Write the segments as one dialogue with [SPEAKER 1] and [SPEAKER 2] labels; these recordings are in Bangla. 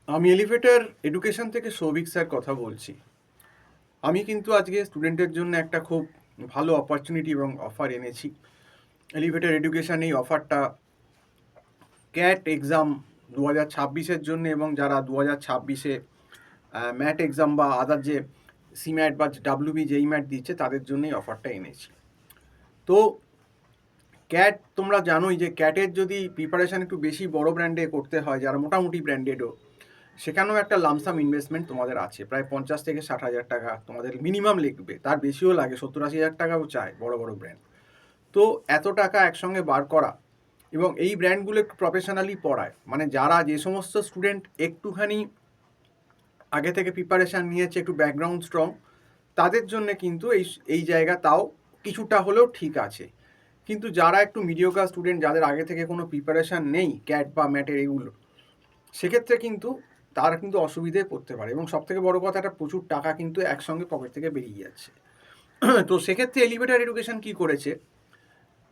[SPEAKER 1] আমি এলিভেটর এডুকেশন থেকে সৌভিক স্যার কথা বলছি। আমি কিন্তু আজকে স্টুডেন্টের জন্য একটা খুব ভালো অপরচুনিটি এবং অফার এনেছি। এলিভেটর এডুকেশন এই অফারটা ক্যাট এক্সাম 2026-এর জন্য এবং যারা 2026-এ ম্যাট এক্সাম বা আদার যে সিম্যাট বা ডাব্লিউবি যেই ম্যাট দিচ্ছে তাদের জন্যই অফারটা এনেছি। তো ক্যাট তোমরা জানোই যে ক্যাটের যদি প্রিপারেশান একটু বেশি বড় ব্র্যান্ডে করতে হয়, যারা মোটামুটি ব্র্যান্ডেডও, সেখানেও একটা লামসাম ইনভেস্টমেন্ট তোমাদের আছে। প্রায় 50 থেকে 60 হাজার টাকা তোমাদের মিনিমাম লাগবে, তার বেশিও লাগে, 70-80 হাজার টাকাও চায় বড় বড় ব্র্যান্ড। তো এত টাকা একসঙ্গে বার করা এবং এই ব্র্যান্ডগুলো একটু প্রফেশনালি পড়ায়, মানে যারা যে সমস্ত স্টুডেন্ট একটুখানি আগে থেকে প্রিপারেশান নিয়েছে, একটু ব্যাকগ্রাউন্ড স্ট্রং, তাদের জন্য কিন্তু এই এই জায়গা তাও কিছুটা হলেও ঠিক আছে। কিন্তু যারা একটু মিডিওকার স্টুডেন্ট, যাদের আগে থেকে কোনো প্রিপারেশান নেই ক্যাট বা ম্যাটের এগুলো, সেক্ষেত্রে কিন্তু তারা কিন্তু অসুবিধায় পড়তে পারে এবং সবথেকে বড় কথা, একটা প্রচুর টাকা কিন্তু একসঙ্গে পকেট থেকে বেরিয়ে যাচ্ছে। তো সেক্ষেত্রে এলিভেটর এডুকেশন কি করেছে,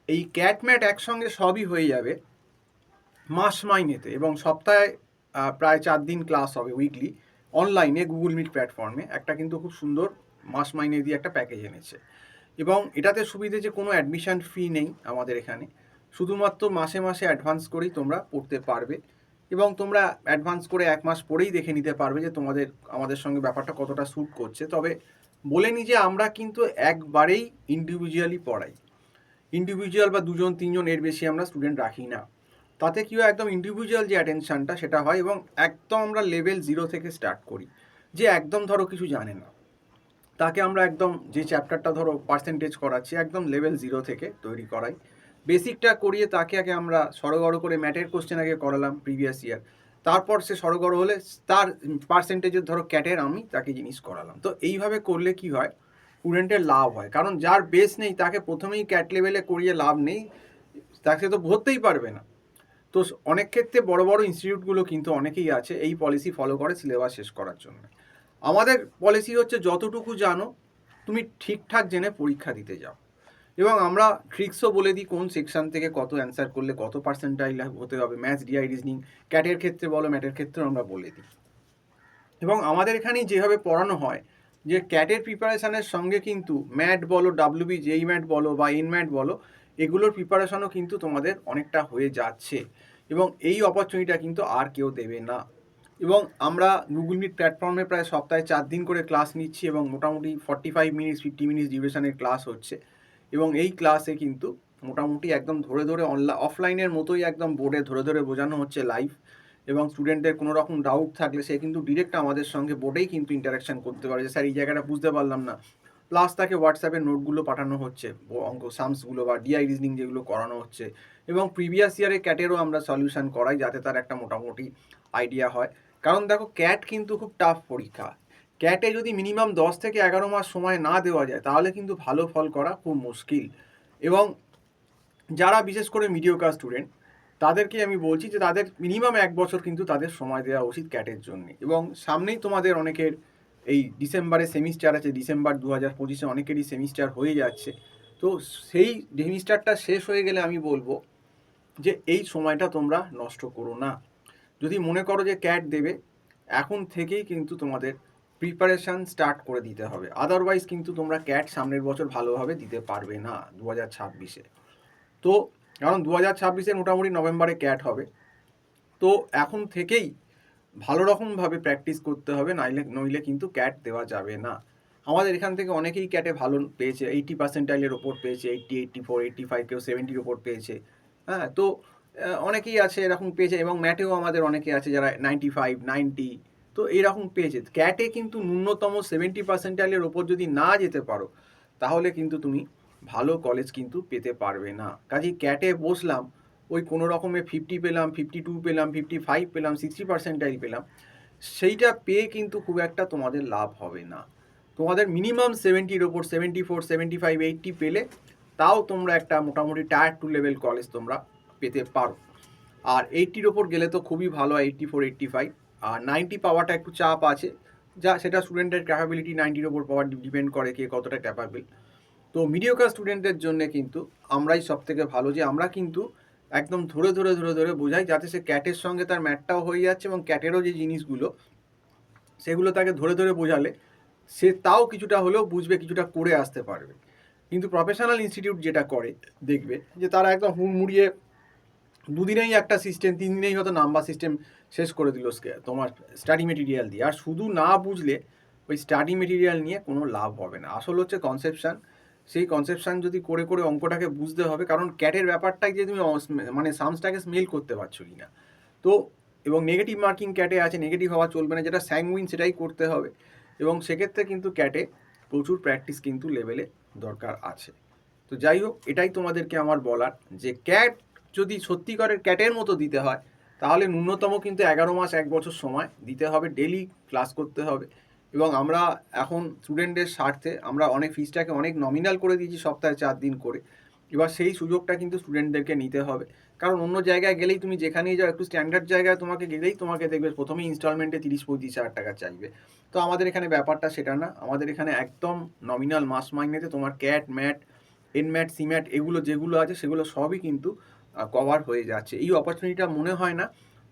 [SPEAKER 1] এই ক্যাট ম্যাট একসঙ্গে সবই হয়ে যাবে মাস মাইনেতে, এবং সপ্তাহে প্রায় 4 দিন ক্লাস হবে উইকলি অনলাইনে গুগল মিট প্ল্যাটফর্মে। একটা কিন্তু খুব সুন্দর মাস মাইনে দিয়ে একটা প্যাকেজ এনেছে, এবং এটাতে সুবিধে যে কোনো অ্যাডমিশন ফি নেই আমাদের এখানে, শুধুমাত্র মাসে মাসে অ্যাডভান্স করেই তোমরা পড়তে পারবে, এবং তোমরা অ্যাডভান্স করে 1 মাস পরেই দেখে নিতে পারবে যে তোমাদের আমাদের সঙ্গে ব্যাপারটা কতটা স্যুট করছে। তবে বলে নিই যে আমরা কিন্তু একবারেই ইন্ডিভিজুয়ালি পড়াই। ইন্ডিভিজুয়াল বা 2 জন 3 জন এর বেশি আমরা স্টুডেন্ট রাখি না। তাতে কি হয়, একদম ইন্ডিভিজুয়াল যে অ্যাটেনশানটা সেটা হয়, এবং একদম আমরা লেভেল 0 থেকে স্টার্ট করি। যে একদম ধরো কিছু জানে না, তাকে আমরা একদম যে চ্যাপ্টারটা ধরো পার্সেন্টেজ করাচ্ছি একদম লেভেল 0 থেকে তৈরি করাই। বেসিকটা করিয়ে তাকে আগে আমরা সড়গড় করে ম্যাটের কোশ্চেন আগে করালাম প্রিভিয়াস ইয়ার, তারপর সে সড়গড় হলে তার পার্সেন্টেজের ধরো ক্যাটের আমি তাকে জিনিস করালাম। তো এইভাবে করলে কি হয়, স্টুডেন্টের লাভ হয়, কারণ যার বেস নেই তাকে প্রথমেই ক্যাট লেভেলে করিয়ে লাভ নেই, তাকে তো ধরতেই পারবে না। তো অনেক ক্ষেত্রে বড় বড় ইনস্টিটিউটগুলো কিন্তু অনেকেই আছে এই পলিসি ফলো করে সিলেবাস শেষ করার জন্য। আমাদের পলিসি হচ্ছে যতটুকু জানো তুমি ঠিকঠাক জেনে পরীক্ষা দিতে যাও, এবং আমরা ট্রিক্সও বলে দিই কোন সেকশন থেকে কত অ্যান্সার করলে কত পার্সেন্টাইল হতে হবে, ম্যাথস ডিআই রিজনিং, ক্যাটের ক্ষেত্রে বলো ম্যাটের ক্ষেত্রেও আমরা বলে দিই। এবং আমাদের এখানেই যেভাবে পড়ানো হয় যে ক্যাটের প্রিপারেশানের সঙ্গে কিন্তু ম্যাট বলো, ডাব্লিউবি যেই ম্যাট বলো বা এন ম্যাট বলো, এগুলোর প্রিপারেশানও কিন্তু তোমাদের অনেকটা হয়ে যাচ্ছে, এবং এই অপরচুনিটিটা কিন্তু আর কেউ দেবে না। এবং আমরা গুগল মিট প্ল্যাটফর্মে প্রায় সপ্তাহে 4 দিন করে ক্লাস নিচ্ছি, এবং মোটামুটি 45 মিনিটস 50 মিনিটস ডিউরেশনের ক্লাস হচ্ছে, এবং এই ক্লাসে কিন্তু মোটামুটি একদম ধরে ধরে অফলাইনের মতোই একদম বোর্ডে ধরে ধরে বোঝানো হচ্ছে লাইভ, এবং স্টুডেন্টের কোনো রকম ডাউট থাকলে সে কিন্তু ডিরেক্ট আমাদের সঙ্গে বোর্ডেই কিন্তু ইন্টারাকশান করতে পারে যে স্যার এই জায়গাটা বুঝতে পারলাম না, প্লাস তাকে হোয়াটসঅ্যাপে নোটগুলো পাঠানো হচ্ছে, অঙ্ক সামসগুলো বা ডিআই রিজনিং যেগুলো করানো হচ্ছে, এবং প্রিভিয়াস ইয়ারে ক্যাটেরও আমরা সলিউশন করাই যাতে তার একটা মোটামুটি আইডিয়া হয়। কারণ দেখো ক্যাট কিন্তু খুব টাফ পরীক্ষা, ক্যাটে যদি মিনিমাম 10 থেকে 11 মাস সময় না দেওয়া যায় তাহলে কিন্তু ভালো ফল করা খুব মুশকিল। এবং যারা বিশেষ করে মিডিওকার স্টুডেন্ট তাদেরকে আমি বলছি যে তাদের মিনিমাম 1 বছর কিন্তু তাদের সময় দেওয়া উচিত ক্যাটের জন্য। এবং সামনেই তোমাদের অনেকের এই ডিসেম্বরে সেমিস্টার আছে, ডিসেম্বর 2025-এ অনেকেরই সেমিস্টার হয়ে যাচ্ছে। তো সেই সেমিস্টারটা শেষ হয়ে গেলে আমি বলবো যে এই সময়টা তোমরা নষ্ট করো না। যদি মনে করো যে ক্যাট দেবে, এখন থেকেই কিন্তু তোমাদের প্রিপারেশান স্টার্ট করে দিতে হবে, আদারওয়াইজ কিন্তু তোমরা ক্যাট সামনের বছর ভালোভাবে দিতে পারবে না 2026-এ। তো কারণ 2026-এর মোটামুটি নভেম্বরে ক্যাট হবে, তো এখন থেকেই ভালো রকমভাবে প্র্যাকটিস করতে হবে, নইলে কিন্তু ক্যাট দেওয়া যাবে না। আমাদের এখান থেকে অনেকেই ক্যাটে ভালো পেয়েছে, 80 পার্সেন্টাইলের ওপর পেয়েছে, 80, 84, 85, কেউ 70-র ওপর পেয়েছে। হ্যাঁ, তো অনেকেই আছে এরকম পেয়েছে, এবং ম্যাটেও আমাদের অনেকে আছে যারা 95, 90, তো এরকম পেয়েছে। ক্যাটে কিন্তু ন্যূনতম 70 পার্সেন্টাইলের ওপর যদি না যেতে পারো তাহলে কিন্তু তুমি ভালো কলেজ কিন্তু পেতে পারবে না। কাজেই ক্যাটে বসলাম, ওই কোনো রকমে 50 পেলাম, 52 পেলাম, 55 পেলাম, 60 পার্সেন্টাইল পেলাম, সেইটা পেয়ে কিন্তু খুব একটা তোমাদের লাভ হবে না। তোমাদের মিনিমাম 70-র ওপর, 74, 75, 80 পেলে তাও তোমরা একটা মোটামুটি টায়ার 2 লেভেল কলেজ তোমরা পেতে পারো। আর 80-র ওপর গেলে তো খুবই ভালো, 84, 85। আর 90 পাওয়াটা একটু চাপ আছে, যা সেটা স্টুডেন্টের ক্যাপাবিলিটি 90-র ওপর পাওয়ার ডিপেন্ড করে কে কতটা ক্যাপাবেল। তো মিডিওকার স্টুডেন্টদের জন্য কিন্তু আমরাই সব থেকে ভালো, যে আমরা কিন্তু একদম ধরে বোঝাই, যাতে সে ক্যাটের সঙ্গে তার ম্যাটটাও হয়ে যাচ্ছে এবং ক্যাটেরও যে জিনিসগুলো সেগুলো তাকে ধরে বোঝালে সে তাও কিছুটা হলেও বুঝবে, কিছুটা করে আসতে পারবে। কিন্তু প্রফেশনাল ইনস্টিটিউট যেটা করে দেখবে যে তারা একদম হুড়মুড়িয়ে দুদিনেই একটা সিস্টেম, 3 দিনেই হয়তো নাম্বার সিস্টেম শেষ করে দিল তোমার স্টাডি মেটেরিয়াল দিয়ে। আর শুধু না বুঝলে ওই স্টাডি মেটেরিয়াল নিয়ে কোনো লাভ হবে না। আসল হচ্ছে কনসেপশান। সেই কনসেপশান যদি করে অঙ্কটাকে বুঝতে হবে, কারণ ক্যাটের ব্যাপারটাই যে তুমি মানে সামসটাকে স্মেল করতে পারছো কি না। তো এবং নেগেটিভ মার্কিং ক্যাটে আছে, নেগেটিভ হওয়া চলবে না, যেটা স্যাঙ্গুইন সেটাই করতে হবে। এবং সেক্ষেত্রে কিন্তু ক্যাটে প্রচুর প্র্যাকটিস কিন্তু লেভেলে দরকার আছে। তো যাই হোক, এটাই তোমাদেরকে আমার বলার, যে ক্যাট যদি সত্যিকারের ক্যাটের মতো দিতে হয় তাহলে ন্যূনতম কিন্তু 11 মাস 1 বছর সময় দিতে হবে, ডেলি ক্লাস করতে হবে। এবং আমরা এখন স্টুডেন্টদের স্বার্থে আমরা অনেক ফিসটাকে অনেক নমিনাল করে দিয়েছি, সপ্তাহে 4 দিন করে। এবার সেই সুযোগটা কিন্তু স্টুডেন্টদেরকে নিতে হবে, কারণ অন্য জায়গায় গেলেই তুমি যেখানেই যাও, একটু স্ট্যান্ডার্ড জায়গায় তোমাকে গেলেই তোমাকে দেখবে প্রথমেই ইনস্টলমেন্টে 30-35 হাজার টাকা চাইবে। তো আমাদের এখানে ব্যাপারটা সেটা না, আমাদের এখানে একদম নমিনাল মাস মাইনেতে তোমার ক্যাট ম্যাট এনম্যাট সিম্যাট এগুলো যেগুলো আছে সেগুলো সবই কিন্তু কভার হয়ে যাচ্ছে। এই অপরচুনিটিটা মনে হয় না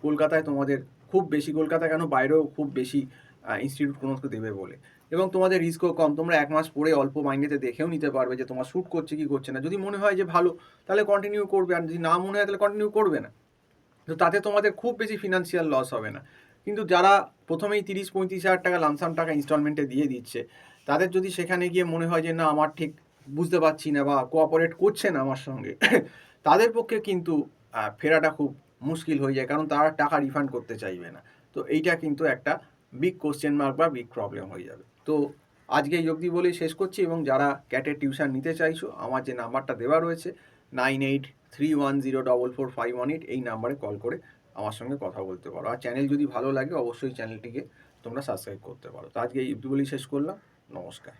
[SPEAKER 1] কলকাতায় তোমাদের খুব বেশি, কলকাতা কেন বাইরেও খুব বেশি ইনস্টিটিউট কোনো দেবে বলে। এবং তোমাদের রিস্কও কম, তোমরা 1 মাস পরে অল্প মাইনেতে দেখেও নিতে পারবে যে তোমার শ্যুট করছে কি করছে না। যদি মনে হয় যে ভালো, তাহলে কন্টিনিউ করবে, আর যদি না মনে হয় তাহলে কন্টিনিউ করবে না। তো তাতে তোমাদের খুব বেশি ফিনান্সিয়াল লস হবে না। কিন্তু যারা প্রথমেই 30-35 হাজার টাকা লামসাম টাকা ইনস্টলমেন্টে দিয়ে দিচ্ছে, তাদের যদি সেখানে গিয়ে মনে হয় যে না আমার ঠিক বুঝতে পারছি না বা কোঅপারেট করছে না আমার সঙ্গে, তাদের পক্ষে কিন্তু ফেরাটা খুব মুশকিল হয়ে যায়, কারণ তারা টাকা রিফান্ড করতে চাইবে না। তো এইটা কিন্তু একটা বিগ কোশ্চেন মার্ক বা বিগ প্রবলেম হয়ে যাবে। তো আজকে এই অবধি বলেই শেষ করছি, এবং যারা ক্যাটের টিউশন নিতে চাইছো, আমার যে নাম্বারটা দেওয়া রয়েছে 9831044518, এই নাম্বারে কল করে আমার সঙ্গে কথা বলতে পারো। আর চ্যানেল যদি ভালো লাগে অবশ্যই চ্যানেলটিকে তোমরা সাবস্ক্রাইব করতে পারো। তো আজকে এই অবধি বলেই শেষ করলাম। নমস্কার।